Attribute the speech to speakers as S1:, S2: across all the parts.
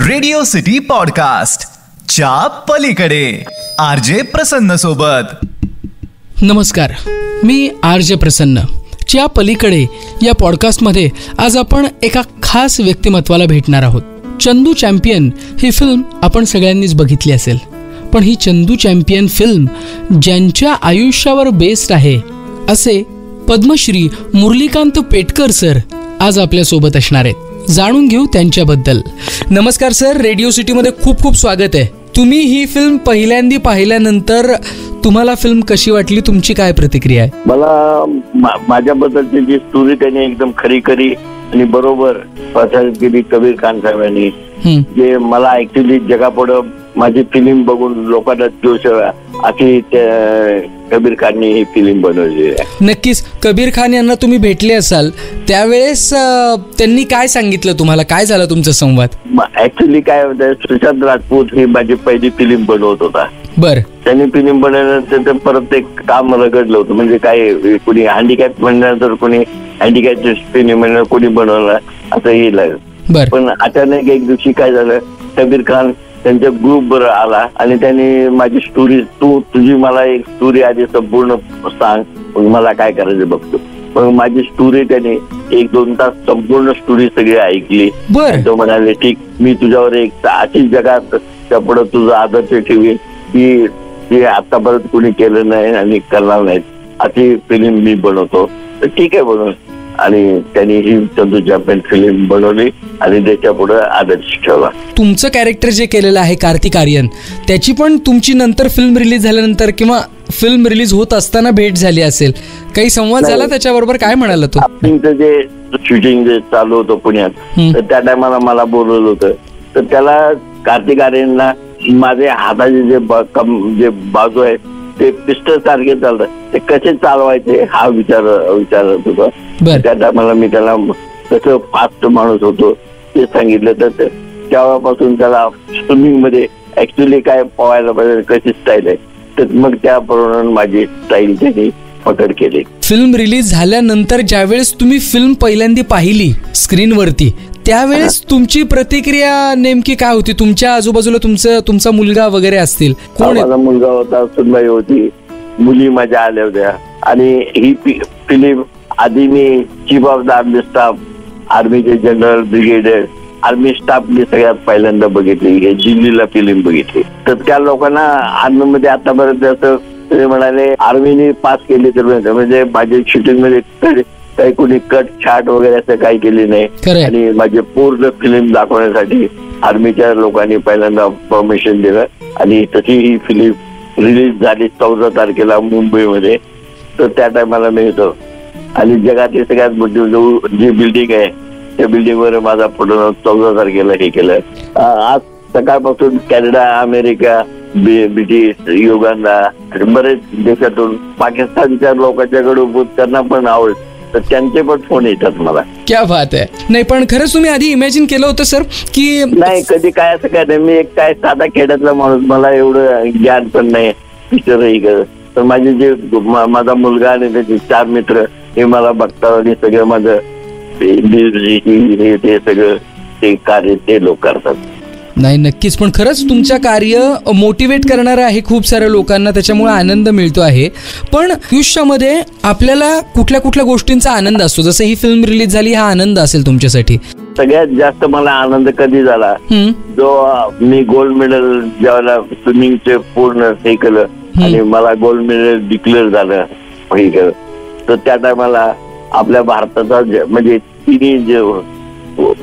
S1: Radio city podcast च्या पलीकडे RJ प्रसन्न सोबत.
S2: नमस्कार, मी आरजे प्रसन्न. च्या पलीकडे या पॉडकास्टमध्ये आज आपण एका खास व्यक्तिमत्वाला भेटणार आहोत. चंदू चॅम्पियन ही फिल्म आपण सगळ्यांनीच बघितली असेल, पण ही चंदू चॅम्पियन फिल्म ज्यांच्या आयुष्यावर बेस्ड आहे असे पद्मश्री मुरलीकांत पेटकर सर आज आपल्या सोबत असणार आहेत. जाणून घेऊ त्यांच्याबद्दल. नमस्कार सर, रेडिओ सिटीमध्ये खूप खूप स्वागत आहे. तुम्ही ही फिल्म पहिल्यांदा पाहिल्यानंतर तुम्हाला फिल्म कशी वाटली, तुमची काय प्रतिक्रिया आहे?
S3: मला माझ्याबद्दलची जी स्टोरी त्यांनी एकदम खरी आणि बरोबर प्रसारित केली कबीर खान साहेबांनी, जे मला ऍक्च्युली जगापुढं माझी फिल्म बघून लोकांना जोश अशी कबीर खाननी ही फिल्म बनवली आहे.
S2: नक्कीच. कबीर खान यांना तुम्ही भेटले असाल, त्यावेळेस त्यांनी काय सांगितलं तुम्हाला, काय झालं तुमचा संवाद?
S3: ऍक्च्युली काय होतं, सुशांत राजपूत ही माझी पहिली फिल्म बनवत होता.
S2: बर. त्यांनी
S3: फिल्म बनवल्यानंतर परत एक काम रगडलं होतं, म्हणजे काय कोणी हँडिकॅप म्हणल्यानंतर कोणी हँडिकॅप फिल्म म्हणणार, कोणी बनवला असं हे लागलं. पण अचानक एक दिवशी काय झालं, कबीर खान त्यांच्या ग्रुप वर आला आणि त्यांनी माझी स्टोरी, तुझी मला एक स्टोरी आधी संपूर्ण सांग, मग मला काय करायचं बघतो. मग माझी स्टोरी त्याने 1-2 तास संपूर्ण स्टोरी सगळी ऐकली. तो म्हणाले, ठीक, मी तुझ्यावर एक अशीच जगात त्यापुढे तुझा आदर्श ठेवीन की आतापर्यंत कोणी केलं नाही आणि करणार नाही, अशी फिल्म मी बनवतो. तर ठीक आहे बनव. आणि त्यांनी ही चंदू चॅम्पियन फिल्म बनवली आणि त्याच्या पुढे आदर्श ठेवला.
S2: तुमचं कॅरेक्टर जे केलेलं आहे कार्तिक आर्यन, त्याची पण तुमची नंतर फिल्म रिलीज झाल्यानंतर किंवा फिल्म रिलीज होत असताना भेट झाली असेल, काही संवाद झाला त्याच्याबरोबर? काय म्हणाला तो?
S3: जे शूटिंग जे चालू होतं पुण्यात, तर त्या टायमाला मला बोलवलं होतं. तर त्याला कार्तिक आर्यनला माझे हाताचे जे बाजू आहे ते पिस्टल सारखे चालतात, ते कसे चालवायचे हा विचारत होता. त्या टायमाला मी त्याला कसं फास्ट माणूस होतो ते सांगितलं. तर तेव्हापासून त्याला स्विमिंग मध्ये ऍक्च्युली काय पोहायला पाहिजे, कशी स्टाईल आहे, तर मग त्याप्रमाणे माझी स्टाईल त्यांनी पकड केली.
S2: फिल्म रिलीज झाल्यानंतर ज्यावेळेस तुम्ही फिल्म पहिल्यांदा पाहिली स्क्रीनवरती, त्यावेळेस तुमची प्रतिक्रिया नेमकी काय होती? तुमच्या आजूबाजूला तुमचा मुलगा वगैरे असतील, कोण?
S3: माझा मुलगा होता, सुनबाई होती, मुली माझ्या आल्या होत्या. आणि ही फिल्म आधी मी chief of the army staff, आर्मीचे जनरल, ब्रिगेडियर, आर्मी स्टाफने सगळ्यात पहिल्यांदा बघितली, हे दिल्लीला फिल्म बघितली. तर त्या लोकांना आर्मीमध्ये आतापर्यंत असं ते म्हणाले, आर्मीने पास केली तर म्हणजे माझ्या शूटिंग मध्ये काही कोणी कट छाट वगैरे असं काही केली नाही. आणि माझे पूर्ण फिल्म दाखवण्यासाठी आर्मीच्या लोकांनी पहिल्यांदा परमिशन दिलं आणि तशी ही फिल्म रिलीज झाली 14 तारखेला मुंबईमध्ये. तर त्या टायमाला मी होतो आणि जगातली सगळ्यात मोठी जी बिल्डिंग आहे त्या बिल्डिंग वर माझा फोटो 14 तारखेला हे केलं. आज सकाळपासून कॅनडा, अमेरिका, ब्रिटिश, युगांडा, बरेच देशातून, पाकिस्तानच्या लोकांच्याकडून त्यांना पण आवड, तर त्यांचे पण फोन येतात मला. क्या बात आहे. नाही पण खरंच तुम्ही आधी इमॅजिन केलं होतं सर की? नाही, कधी काय असं काय नाही. मी एक काय साधा खेड्यातला माणूस, मला एवढं ज्ञान पण नाही पिक्चरही. तर माझे जे माझा मुलगा आणि त्याचे 4 मित्र हे मला बघतात आणि सगळं माझं ते सगळं ते कार्य ते लोक करतात.
S2: नाही नक्कीच, पण खरंच तुमचं कार्य मोटिवेट करणारं आहे खूप साऱ्या लोकांना, त्याच्यामुळे आनंद मिळतो आहे. पण आयुष्यामध्ये आपल्याला कुठल्या कुठल्या गोष्टींचा आनंद असतो, जसं ही फिल्म रिलीज झाली, हा आनंद असेल तुमच्यासाठी?
S3: सगळ्यात जास्त मला आनंद कधी झाला, जो मी गोल्ड मेडल ज्यावेळेला स्विमिंगचे पूर्ण हे केलं आणि मला गोल्ड मेडल डिक्लेअर झालं पहिलं, तर त्या टायमाला आपल्या भारताचा म्हणजे तिन्ही जे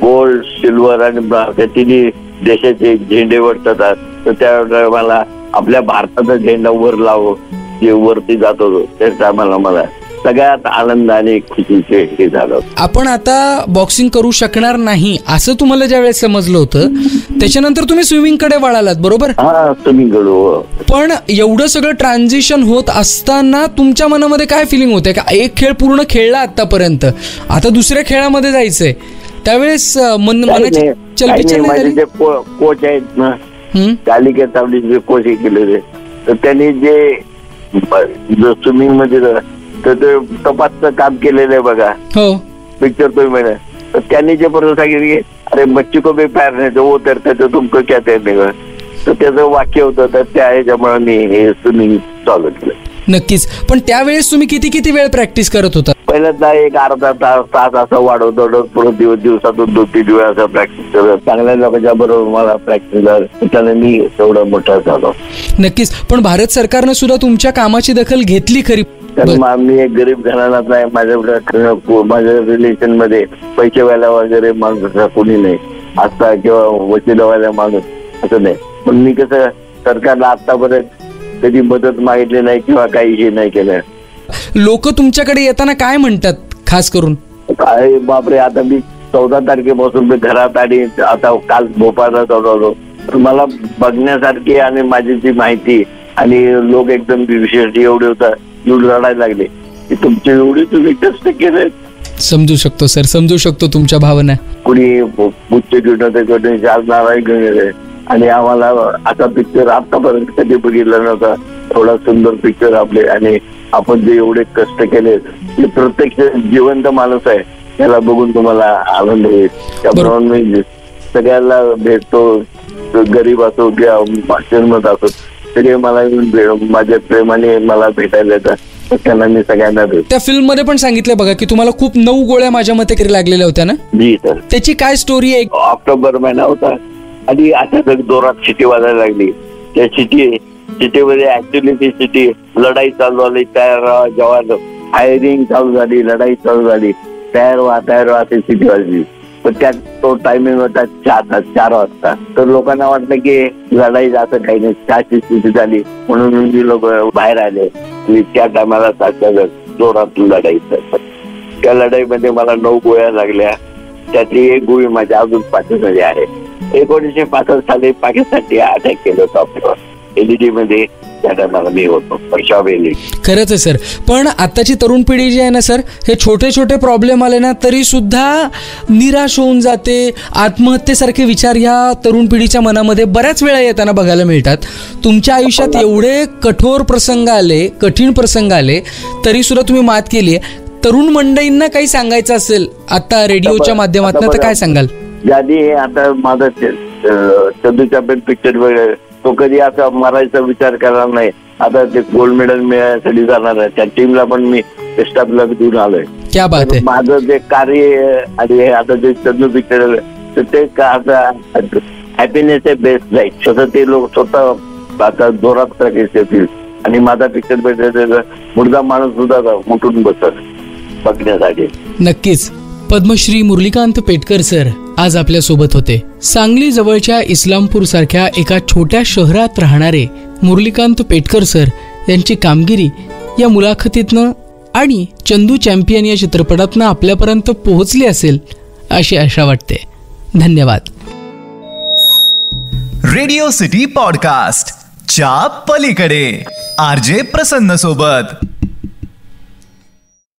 S3: गोल्ड, सिल्वर आणि ब्रॉन्झ तिन्ही देशाचे झेंडे वरतात. तर त्या मला आपल्या भारताचा झेंडा वर लावो जे वरती जात होतो, त्या टायमाला मला सगळ्यात आनंद आणि खुशीचे हे झालं.
S2: आपण आता बॉक्सिंग करू शकणार नाही असं तुम्हाला ज्यावेळेस समजलं होतं, त्याच्यानंतर तुम्ही स्विमिंग कडे वळालात, बरोबर?
S3: हा, स्विमिंग कडे.
S2: पण एवढं सगळं ट्रान्झिशन होत असताना तुमच्या मनामध्ये काय फिलिंग होते का? एक खेळ पूर्ण खेळला आतापर्यंत, आता दुसऱ्या खेळामध्ये जायचंय, त्यावेळेस मनाची चलबिचल
S3: माझे जे कोच आहेत ना, कालिके तावडे कोच हे केलेले, तर त्यांनी जे स्विमिंग मध्ये तर ते तपासचं काम केलेलं आहे बघा, पिक्चर तो महिना. तर त्यांनी जे बरोबर सांगितलं की अरे बच्ची को भी प्यार नाही तो उतरते तो तुमको क्या देगा. तर त्याचं वाक्य होतं. तर त्या ह्याच्यामुळे मी हे स्विमिंग चालू केलं.
S2: नक्कीच. पण त्यावेळेस तुम्ही किती वेळ प्रॅक्टिस करत होता?
S3: पहिल्यांदा एक अर्धा तास असं वाढवतो. पुढे दिवसातून 2-3 वेळा असं प्रॅक्टिस करत. चांगल्या लोकांच्या बरोबर मला प्रॅक्टिस त्याने मी एवढं मोठं झालो.
S2: नक्कीच. पण भारत सरकारनं सुद्धा तुमच्या कामाची दखल घेतली खरी.
S3: कारण मी एक गरीब घराण्यात नाही. माझ्या रिलेशन मध्ये पैसे व्हायला वगैरे माणूस कोणी नाही असता किंवा वकील व्हायला माणूस असं नाही. पण मी कसं सरकारला आतापर्यंत कधी मदत मागितली नाही किंवा काही हे नाही केलं.
S2: लोक तुमच्याकडे येताना काय म्हणतात खास करून?
S3: काय बापरे, आता मी 14 तारखेपासून मी घरात आणि आता काल भोपाळला चालवलो. मला बघण्यासारखी आणि माझी जी माहिती आणि लोक एकदम विशेष एवढे होता एवढं रडायला लागले की तुमचे एवढे तुम्ही कष्ट केले.
S2: समजू शकतो सर, समजू शकतो तुमच्या भावना.
S3: कुणी उच्च घेऊन होते, चार नारायण घेऊन येते आणि आम्हाला आता पिक्चर आतापर्यंत कधी बघितला नव्हता. थोडा सुंदर पिक्चर आपले आणि आपण जे एवढे कष्ट केले ते प्रत्यक्ष जिवंत माणूस आहे त्याला बघून तुम्हाला आनंद होईल. त्याप्रमाणे मी सगळ्यांना भेटतो, गरीब असो किंवा श्रीमंत असो सगळे मला येऊन माझ्या प्रेमाने मला भेटायला येतात. त्यांना मी सगळ्यांना भेट.
S2: त्या फिल्म मध्ये पण सांगितलं बघा की तुम्हाला खूप 9 गोळ्या माझ्या मते तरी लागलेल्या होत्या ना?
S3: जी सर.
S2: त्याची काय स्टोरी आहे?
S3: ऑक्टोबर महिना होता आणि अचानक जोरात शिटी वाजायला लागली. त्या सिटीमध्ये ऍक्च्युली ती सिटी लढाई चालू झाली. तयार जवान फायरिंग चालू झाली, लढाई चालू झाली. तयार व्हा ती सिटी वाजली. पण त्यात तो टायमिंग होता 4 वाजता. तर लोकांना वाटलं की लढाई असं काही नाही, 4ची स्थिती झाली म्हणून मी लोक बाहेर आले. त्या टायमाला जोरात लढाई. त्या लढाईमध्ये मला 9 गोळ्या लागल्या. त्यातली एक गोळी माझ्या अजून पाठीमध्ये आहे. 1965 साली पाकिस्तानने अटॅक केलं होतं आपल्यावर एलईडी मध्ये. त्या टायमाला मी होतो वर्षावेली.
S2: खरंच आहे सर. पण आताची तरुण पिढी जी आहे ना सर, हे छोटे प्रॉब्लेम आले ना तरी सुद्धा निराश होऊन जाते. आत्महत्येसारखे विचार ह्या तरुण पिढीच्या मनामध्ये बऱ्याच वेळा येताना बघायला मिळतात. तुमच्या आयुष्यात एवढे कठोर प्रसंग आले, कठीण प्रसंग आले, तरी सुद्धा तुम्ही मात केली आहे. तरुण मंडळींना काही सांगायचं असेल आता रेडिओच्या माध्यमातून तर काय सांगाल?
S3: ज्याने आता माझा चंदूच्या पिक्चर वगैरे तो कधी असा मारायचा विचार करणार नाही. आता ते गोल्ड मेडल मिळण्यासाठी जाणार आहे. त्या टीमला पण मी स्टाफला देऊन आलोय.
S2: क्या बात आहे.
S3: माझं जे कार्य आणि आता जे चंदू पिक्चर ते आता हॅपीनेस आहे बेस्ट लाईफ. तसं ते लोक स्वतः आता जोरात प्रॅक्टिस येतील आणि माझा पिक्चर मुर्दा माणूस सुद्धा उठून बसत बघण्यासाठी.
S2: नक्कीच. पद्मश्री मुरलीकांत पेटकर सर आज आपल्या सोबत होते. सांगली जवळच्या इस्लामपूर सारख्या एका छोट्या शहरात राहणारे मुरलीकांत पेटकर सर यांची कामगिरी या मुलाखतीतनं आणि चंदू चॅम्पियन या चित्रपटातनं आपल्यापर्यंत पोहोचली असेल अशी आशा वाटते. धन्यवाद.
S1: रेडिओ सिटी पॉडकास्ट च्या पलीकडे RJ प्रसन्न सोबत.